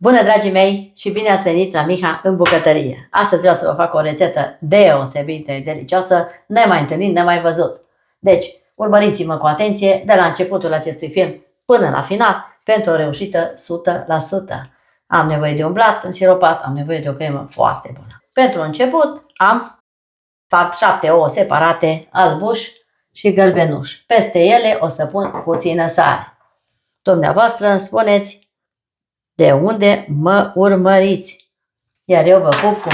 Bună, dragii mei, și bine ați venit la Miha în bucătărie. Astăzi vreau să vă fac o rețetă deosebit de delicioasă, nemai întâlnit, nemai văzut. Deci, urmăriți-mă cu atenție de la începutul acestui film până la final pentru o reușită 100%. Am nevoie de un blat însiropat, am nevoie de o cremă foarte bună. Pentru început am spart 7 ouă separate, albuș și gălbenuș. Peste ele o să pun puțină sare. Dumneavoastră îmi spuneți de unde mă urmăriți, iar eu vă pup cu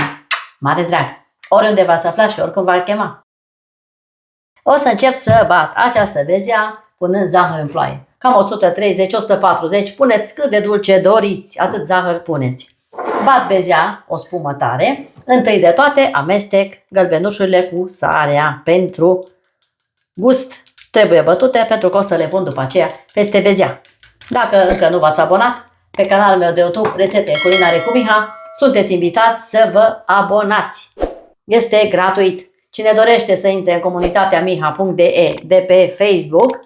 mare drag, oriunde v-ați aflat și oricum v-ar chema. O să încep să bat această bezea punând zahăr în ploaie. Cam 130-140, puneți cât de dulce doriți, atât zahăr puneți. Bat bezea, o spumă tare, întâi de toate amestec gălbenușurile cu sarea pentru gust. Trebuie bătute pentru că o să le pun după aceea peste bezea. Dacă încă nu v-ați abonat pe canalul meu de YouTube Rețete Culinare cu Miha, sunteți invitați să vă abonați. Este gratuit. Cine dorește să intre în comunitatea miha.de de pe Facebook,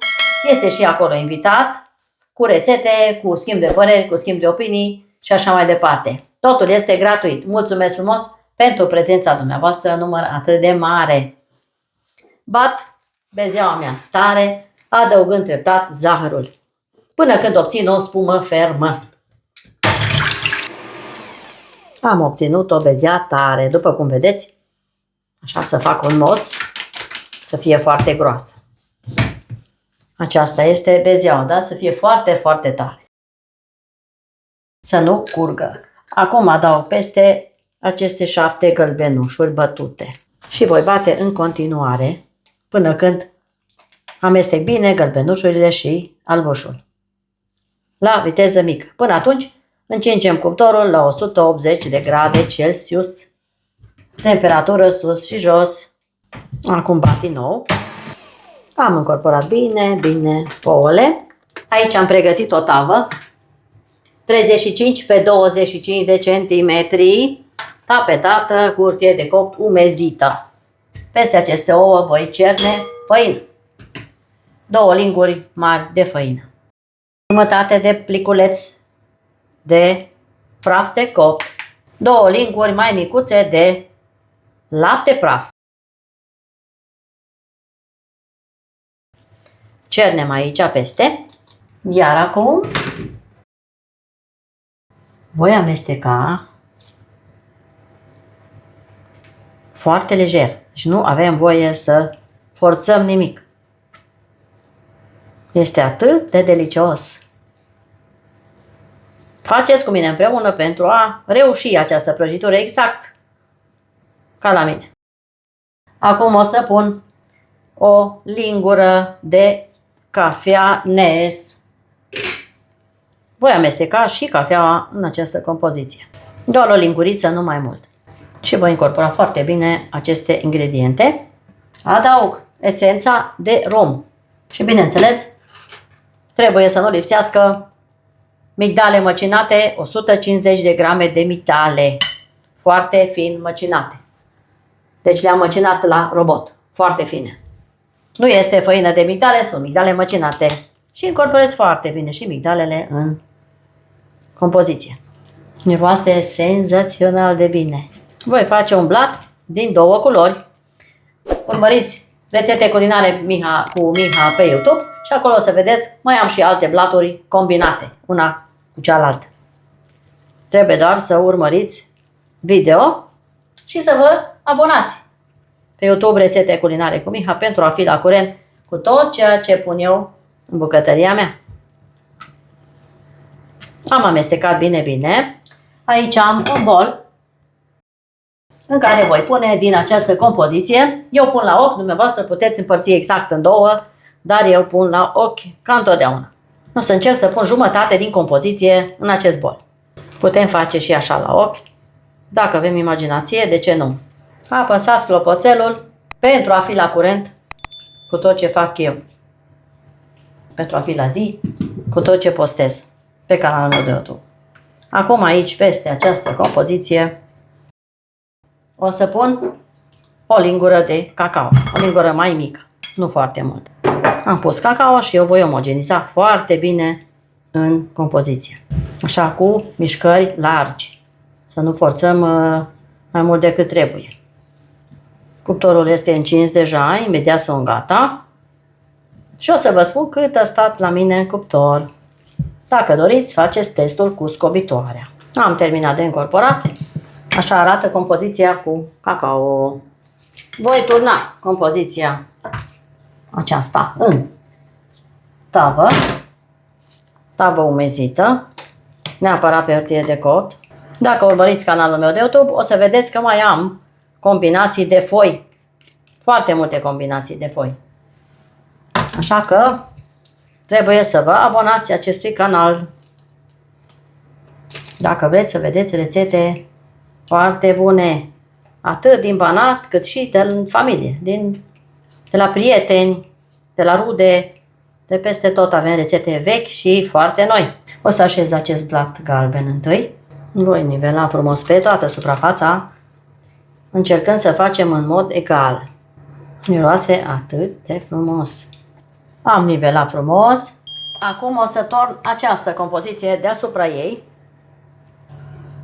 este și acolo invitat, cu rețete, cu schimb de păreri, cu schimb de opinii și așa mai departe. Totul este gratuit. Mulțumesc frumos pentru prezența dumneavoastră în număr atât de mare. Bat bezeaua mea tare, adăugând treptat zahărul, până când obțin o spumă fermă. Am obținut o bezea tare, după cum vedeți, așa să fac un moț, să fie foarte groasă. Aceasta este bezeaua, da? Să fie foarte, foarte tare. Să nu curgă. Acum adaug peste aceste 7 gălbenușuri bătute. Și voi bate în continuare până când amestec bine gălbenușurile și albușul. La viteză mică. Până atunci încingem cuptorul la 180 de grade Celsius. Temperatură sus și jos. Acum bat din nou. Am încorporat bine ouăle. Aici am pregătit o tavă 35 pe 25 de centimetri, tapetată cu hârtie de copt umezită. Peste aceste ouă voi cerne făină. 2 linguri mari de făină. Jumătate de pliculeț de praf de copt. 2 linguri mai micuțe de lapte praf. Cernem aici peste. Iar acum voi amesteca foarte lejer. Deci nu avem voie să forțăm nimic. Este atât de delicios. Faceți cu mine împreună pentru a reuși această prăjitură exact ca la mine. Acum o să pun o lingură de cafea Nes. Voi amesteca și cafeaua în această compoziție. Doar o linguriță, nu mai mult. Și voi incorpora foarte bine aceste ingrediente. Adaug esența de rom. Și bineînțeles, trebuie să nu lipsească migdale măcinate, 150 de grame de migdale, foarte fin măcinate. Deci le-am măcinat la robot, foarte fine. Nu este făină de migdale, sunt migdale măcinate. Și incorporez foarte bine și migdalele în compoziție. Miroase senzațional de bine. Voi face un blat din 2 culori. Urmăriți Rețete Culinare cu Miha pe YouTube și acolo o să vedeți, mai am și alte blaturi combinate, una cu cealaltă. Trebuie doar să urmăriți video și să vă abonați pe YouTube Rețete Culinare cu Miha pentru a fi la curent cu tot ceea ce pun eu în bucătăria mea. Am amestecat bine. Aici am un bol în care voi pune din această compoziție. Eu pun la ochi, dumneavoastră puteți împărți exact în 2, dar eu pun la ochi ca întotdeauna. O să încerc să pun jumătate din compoziție în acest bol. Putem face și așa la ochi. Dacă avem imaginație, de ce nu? Apăsați clopoțelul pentru a fi la curent cu tot ce fac eu. Pentru a fi la zi cu tot ce postez pe canalul meu de YouTube. Acum aici, peste această compoziție, o să pun o lingură de cacao. O lingură mai mică, nu foarte mult. Am pus cacao și eu voi omogeniza foarte bine în compoziție. Așa, cu mișcări largi. Să nu forțăm mai mult decât trebuie. Cuptorul este încins deja, imediat sunt gata. Și o să vă spun cât a stat la mine în cuptor. Dacă doriți, faceți testul cu scobitoarea. Am terminat de încorporat. Așa arată compoziția cu cacao. Voi turna compoziția aceasta în tavă umezită, neapărat pe hârtie de cot. Dacă urmăriți canalul meu de YouTube, o să vedeți că mai am combinații de foi. Foarte multe combinații de foi. Așa că trebuie să vă abonați acestui canal dacă vreți să vedeți rețete foarte bune, atât din Banat cât și de familie, de la prieteni, de la rude, de peste tot avem rețete vechi și foarte noi. O să așez acest blat galben întâi. Voi nivela frumos pe toată suprafața, încercând să facem în mod egal. Miroase atât de frumos. Am nivelat frumos. Acum o să torn această compoziție deasupra ei.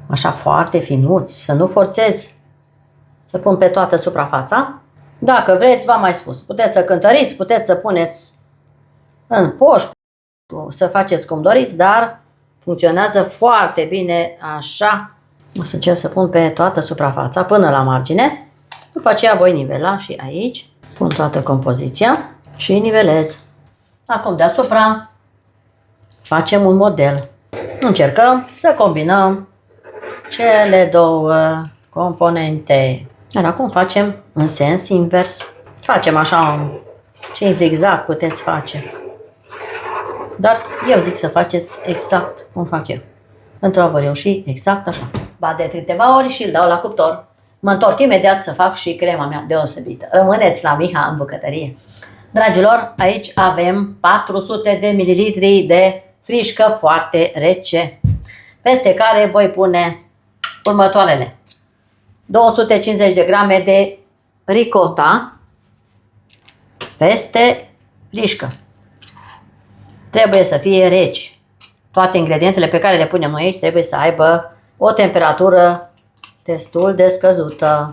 Așa foarte finuți, să nu forțez. Să pun pe toată suprafața. Dacă vreți, v-am mai spus, puteți să cântăriți, puteți să puneți în poș, să faceți cum doriți, dar funcționează foarte bine așa. O să încerc să pun pe toată suprafața până la margine. După aceea voi nivela și aici. Pun toată compoziția și nivelez. Acum deasupra facem un model. Încercăm să combinăm cele două componente. Iar acum facem în sens invers. Facem așa și în zigzag puteți face. Dar eu zic să faceți exact cum fac eu. Pentru a vă reuși exact așa. Bat de câteva ori și îl dau la cuptor. Mă întorc imediat să fac și crema mea deosebită. Rămâneți la Miha în bucătărie. Dragilor, aici avem 400 de ml de frișcă foarte rece, peste care voi pune următoarele. 250 de grame de ricotta peste frișcă. Trebuie să fie reci. Toate ingredientele pe care le punem aici trebuie să aibă o temperatură destul de scăzută.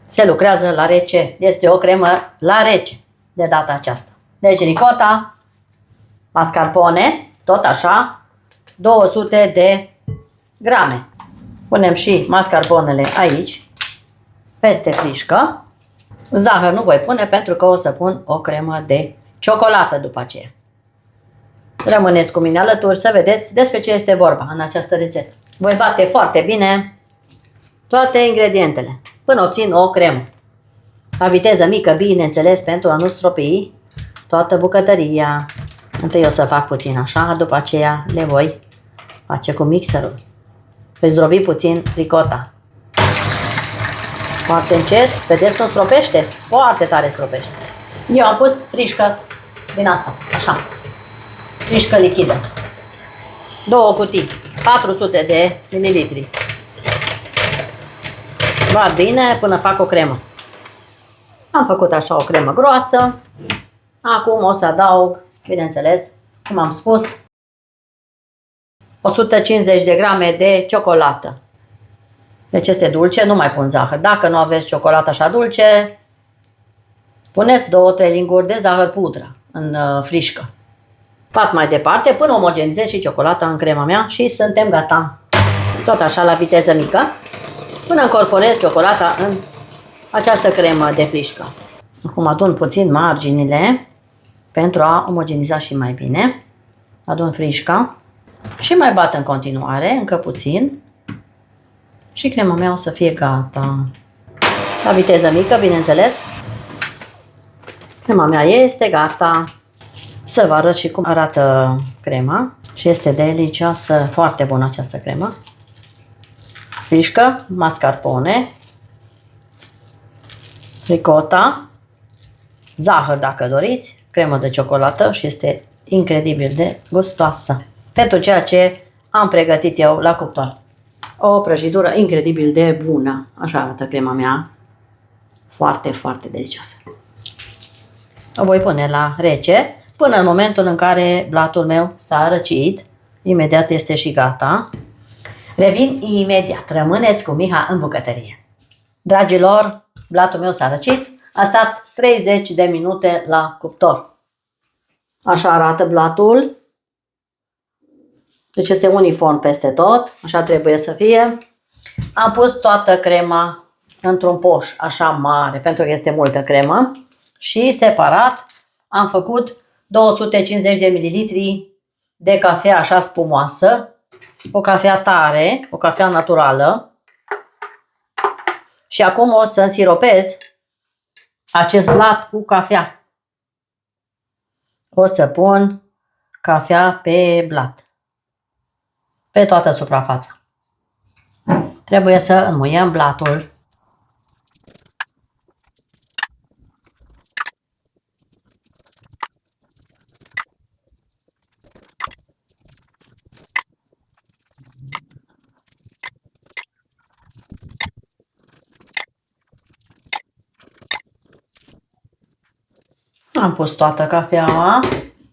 Se lucrează la rece. Este o cremă la rece de data aceasta. Deci ricotta, mascarpone, tot așa, 200 de grame. Punem și mascarponele aici, peste frișcă. Zahăr nu voi pune pentru că o să pun o cremă de ciocolată după aceea. Rămâneți cu mine alături să vedeți despre ce este vorba în această rețetă. Voi bate foarte bine toate ingredientele până obțin o cremă. La viteză mică, bineînțeles, pentru a nu stropi toată bucătăria. Întâi o să fac puțin așa, după aceea le voi face cu mixerul. Voi zdrobi puțin ricota. Foarte încet, vedeți cum stropește? Foarte tare stropește. Eu am pus frișcă din asta, așa. Frișcă lichidă. 2 cutii, 400 de mililitri. Bat bine până fac o cremă. Am făcut așa o cremă groasă. Acum o să adaug, bineînțeles, cum am spus, 150 de grame de ciocolată. Deci este dulce, nu mai pun zahăr. Dacă nu aveți ciocolată așa dulce, puneți 2-3 linguri de zahăr pudră în frișcă. Fac mai departe până omogenizez și ciocolata în crema mea și suntem gata. Tot așa la viteză mică, până încorporez ciocolata în această cremă de frișcă. Acum adun puțin marginile pentru a omogeniza și mai bine. Adun frișca și mai bat în continuare, încă puțin. Și crema mea o să fie gata. La viteză mică, bineînțeles. Crema mea este gata. Să vă arăt și cum arată crema. Și este delicioasă, foarte bună această cremă. Frișcă, mascarpone, ricotta, zahăr dacă doriți, cremă de ciocolată și este incredibil de gustoasă. Pentru ceea ce am pregătit eu la cuptor. O prăjitură incredibil de bună. Așa arată crema mea. Foarte, foarte delicioasă. O voi pune la rece până în momentul în care blatul meu s-a răcit. Imediat este și gata. Revin imediat. Rămâneți cu Miha în bucătărie. Dragilor, blatul meu s-a răcit. A stat 30 de minute la cuptor. Așa arată blatul. Deci este uniform peste tot. Așa trebuie să fie. Am pus toată crema într-un poș așa mare, pentru că este multă cremă. Și separat am făcut 250 de ml de cafea așa spumoasă. O cafea tare, o cafea naturală. Și acum o să însiropez acest blat cu cafea. O să pun cafea pe blat, pe toată suprafața. Trebuie să înmuiem blatul. Am pus toată cafeaua,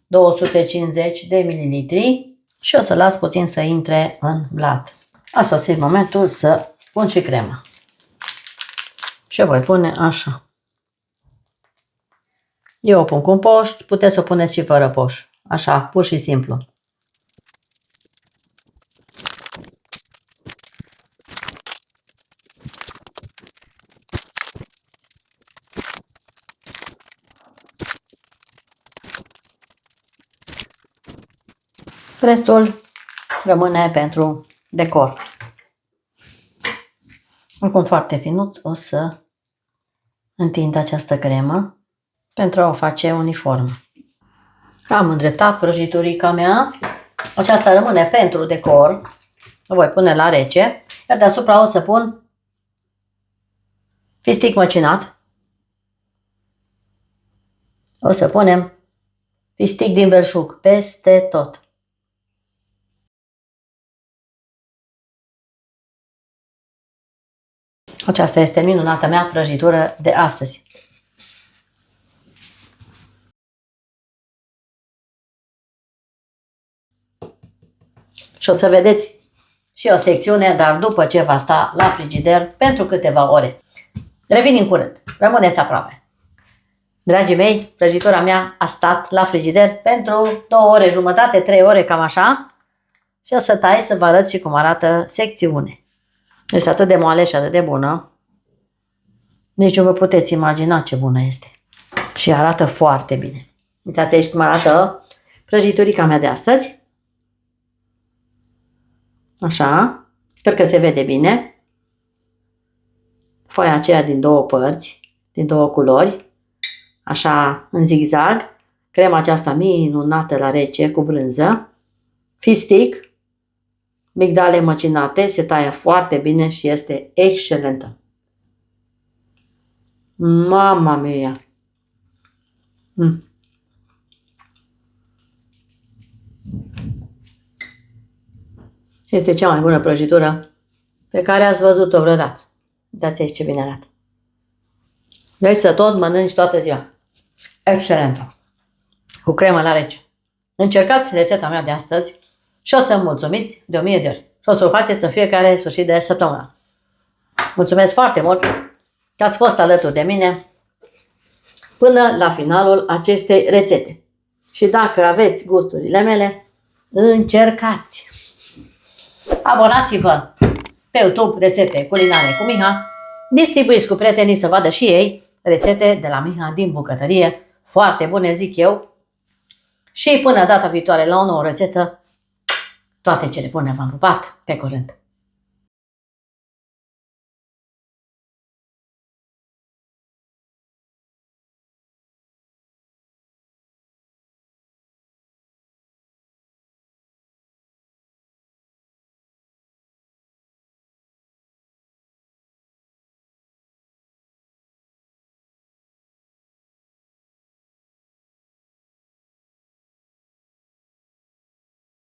250 de mililitri, și o să las puțin să intre în blat. A sosit momentul să pun și crema. Și o voi pune așa. Eu o pun cu un poș, puteți să o puneți și fără poș. Așa, pur și simplu. Restul rămâne pentru decor. Acum foarte finuț o să întind această cremă pentru a o face uniformă. Am îndreptat prăjiturica mea. Aceasta rămâne pentru decor. O voi pune la rece. Iar deasupra o să pun fistic măcinat. O să punem fistic din belșug peste tot. Aceasta este minunata mea prăjitură de astăzi. Și o să vedeți și o secțiune, dar după ce va sta la frigider pentru câteva ore. Revin în curând. Rămâneți aproape. Dragii mei, prăjitura mea a stat la frigider pentru 2 ore jumătate, 3 ore, cam așa. Și o să tai să vă arăt și cum arată secțiune. Este atât de moale și atât de bună. Nici nu vă puteți imagina ce bună este. Și arată foarte bine. Uitați aici cum arată prăjiturica mea de astăzi. Așa. Sper că se vede bine. Foaia aceea din 2 părți, din 2 culori. Așa, în zigzag. Crema aceasta minunată la rece cu brânză. Fistic. Migdale măcinate, se taie foarte bine și este excelentă. Mama mia! Este cea mai bună prăjitură pe care ați văzut-o vreodată. Uitați aici ce bine arată. Vrei să tot mănânci toată ziua. Excelentă! Cu cremă la rece. Încercați rețeta mea de astăzi și o să-mi mulțumiți de 1000 de ori. Și o să o faceți în fiecare sfârșit de săptămână. Mulțumesc foarte mult că ați fost alături de mine până la finalul acestei rețete. Și dacă aveți gusturile mele, încercați! Abonați-vă pe YouTube Rețete Culinare cu Miha. Distribuiți cu prietenii să vadă și ei rețete de la Miha din bucătărie. Foarte bune, zic eu. Și până data viitoare la o nouă rețetă, toate cele bune v-am pupat. Pe curând!